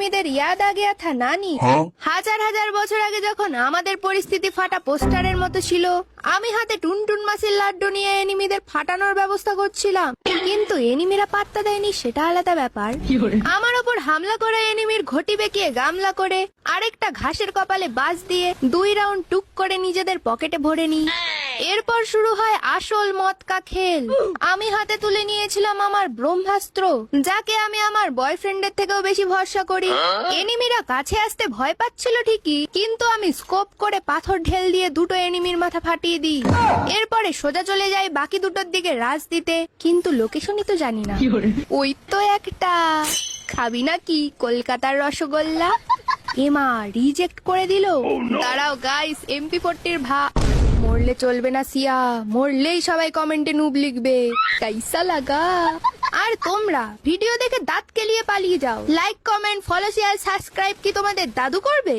এনিমিদের ইয়াদ আ গয়া থা নানি। হাজার হাজার বছর আগে যখন আমাদের পরিস্থিতি ফাটা পোস্টারের মতো ছিল, আমি হাতে টুনটুন মাছের লাড্ডু নিয়ে এনিমিদের ফাটানোর ব্যবস্থা করছিলাম, কিন্তু এনিমিরা পাত্তা দেয়নি, সেটা আলাদা ব্যাপার। আমার ওপর হামলা করে এনিমির ঘটি বেঁকিয়ে গামলা করে আরেকটা ঘাসের কপালে বাজ দিয়ে 2 রাউন্ড টুক করে নিজেদের পকেটে ভরে নি। এরপর শুরু হয় আসল মদকা খেল। আমি হাতে তুলে নিয়েছিলাম আমার ব্রহ্মাস্ত্র, যাকে আমি আমার বয়ফ্রেন্ডের থেকেও বেশি ভরসা করি। এনিমিরা কাছে আসতে ভয় পাচ্ছিল ঠিকই, কিন্তু আমি স্কোপ করে পাথর ঢেল দিয়ে 2টো এনিমির মাথা ফাটিয়ে দিই। এরপরে সোজা চলে যাই বাকি 2টোর দিকে রাজ দিতে, কিন্তু লোকেশনই তো জানি না। ওই তো একটা, খাবি নাকি কলকাতার রসগোল্লা? এমা রিজেক্ট করে দিল। দাঁড়াও গাইস, MP40 মরলে চলবে না সিয়া, মরলেই সবাই কমেন্টে নুব লিখবে। কাইসা লাগা? আর তোমরা ভিডিও দেখে দাঁত কেলিয়ে পালিয়ে যাও। Like, comment, follow, share, subscribe কি তোমাদের দাদু করবে?